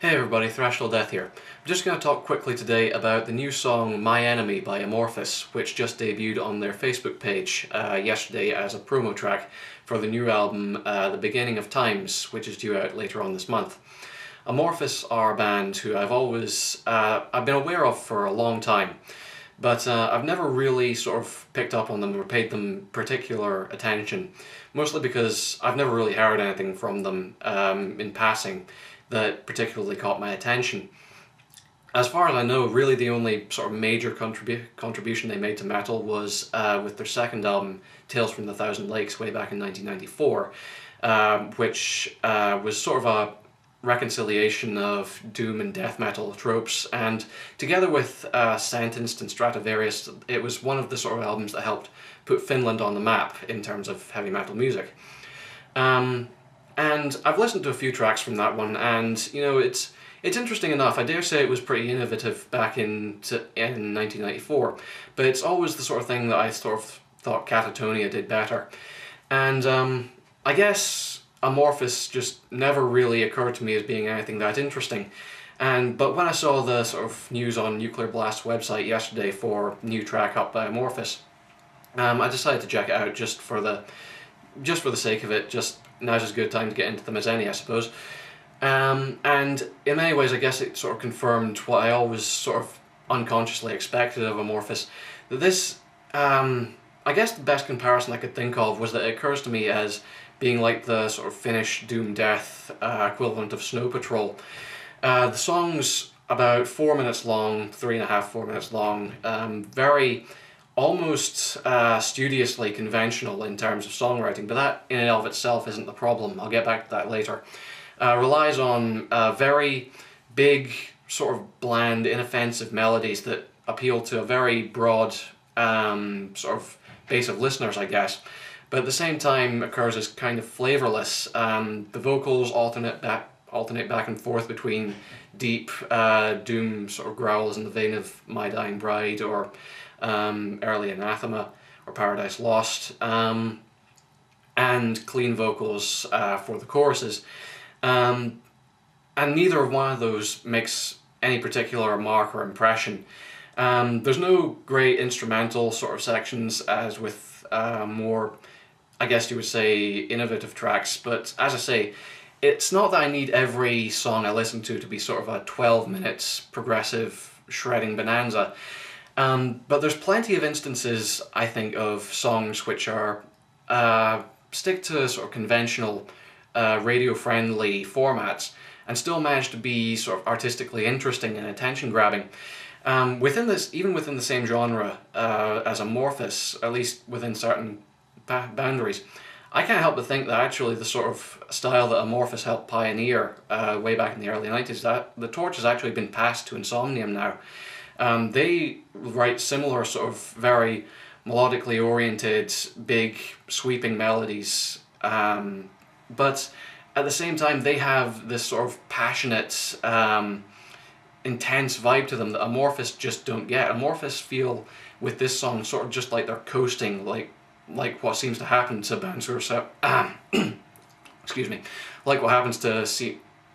Hey everybody, Threshold Death here. I'm just going to talk quickly today about the new song My Enemy by Amorphis, which just debuted on their Facebook page yesterday as a promo track for the new album The Beginning of Times, which is due out later on this month. Amorphis are a band who I've been aware of for a long time, but I've never really sort of picked up on them or paid them particular attention, mostly because I've never really heard anything from them in passing that particularly caught my attention. As far as I know, really the only sort of major contribution they made to metal was with their second album, Tales from the Thousand Lakes, way back in 1994, which was sort of a reconciliation of doom and death metal tropes, and together with Sentenced and Stratovarius, it was one of the sort of albums that helped put Finland on the map in terms of heavy metal music. And I've listened to a few tracks from that one, and you know, it's interesting enough. I dare say it was pretty innovative back in 1994, but it's always the sort of thing that I sort of thought Catatonia did better. And I guess Amorphis just never really occurred to me as being anything that interesting. But when I saw the sort of news on Nuclear Blast's website yesterday for new track up by Amorphis, I decided to check it out just for the sake of it. Just now's as good a time to get into them as any, I suppose. And in many ways, I guess it sort of confirmed what I always sort of unconsciously expected of Amorphis. That this, I guess the best comparison I could think of was that it occurs to me as being like the sort of Finnish doom death equivalent of Snow Patrol. The song's about 4 minutes long, 3.5, 4 minutes long, very almost studiously conventional in terms of songwriting, but that in and of itself isn't the problem. I'll get back to that later. Relies on very big, sort of bland, inoffensive melodies that appeal to a very broad sort of base of listeners, I guess, but at the same time occurs as kind of flavourless. The vocals alternate back and forth between deep doom sort of growls in the vein of My Dying Bride or Early Anathema or Paradise Lost, and clean vocals for the choruses. And neither of one of those makes any particular mark or impression. There's no great instrumental sort of sections as with more, I guess you would say, innovative tracks, but as I say, it's not that I need every song I listen to be sort of a 12 minutes progressive shredding bonanza. But there's plenty of instances, I think, of songs which are stick to sort of conventional radio-friendly formats and still manage to be sort of artistically interesting and attention-grabbing. Even within the same genre as Amorphis, at least within certain boundaries, I can't help but think that actually the sort of style that Amorphis helped pioneer way back in the early 90s, that the torch has actually been passed to Insomnium now. They write similar sort of very melodically oriented, big, sweeping melodies, but at the same time they have this sort of passionate, intense vibe to them that Amorphis just don't get. Amorphis feel with this song sort of just like they're coasting, like what seems to happen to bands who are excuse me, like what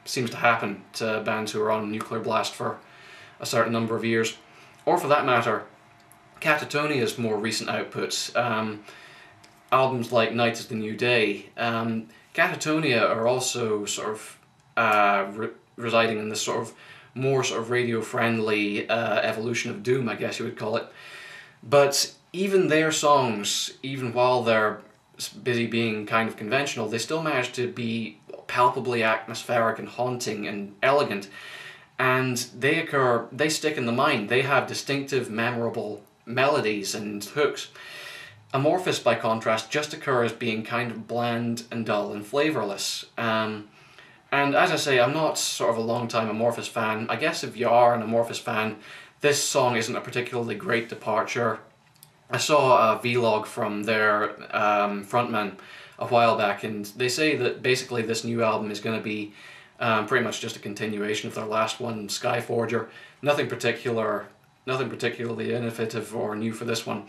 seems to happen to bands who are on Nuclear Blast for a certain number of years, or for that matter, Catatonia's more recent outputs, albums like Night is the New Day. Catatonia are also sort of residing in this sort of more sort of radio-friendly evolution of doom, I guess you would call it. But even their songs, even while they're busy being kind of conventional, they still manage to be palpably atmospheric and haunting and elegant. And they stick in the mind. They have distinctive, memorable melodies and hooks. Amorphis, by contrast, just occurs being kind of bland and dull and flavourless. And as I say, I'm not sort of a long-time Amorphis fan. I guess if you are an Amorphis fan, this song isn't a particularly great departure. I saw a vlog from their frontman a while back, and they say that basically this new album is going to be pretty much just a continuation of their last one, Skyforger. Nothing particularly innovative or new for this one.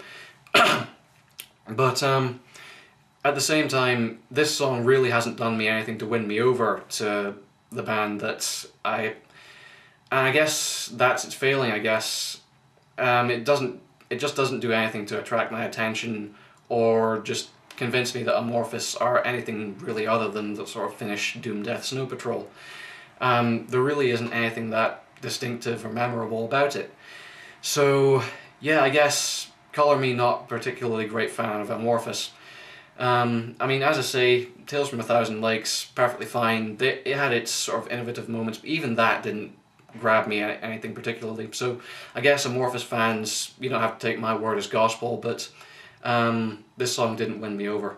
But at the same time, this song really hasn't done me anything to win me over to the band that and I guess that's its failing, I guess. It just doesn't do anything to attract my attention or just convince me that Amorphis are anything really other than the sort of Finnish Doom Death Snow Patrol. There really isn't anything that distinctive or memorable about it. So yeah, I guess colour me not particularly great fan of Amorphis. I mean, as I say, Tales from a Thousand Lakes, perfectly fine. It had its sort of innovative moments, but even that didn't grab me anything particularly. So I guess Amorphis fans, you don't have to take my word as gospel, but this song didn't win me over.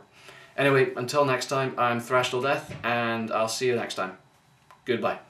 Anyway, until next time, I'm Thrashdall Death, and I'll see you next time. Goodbye.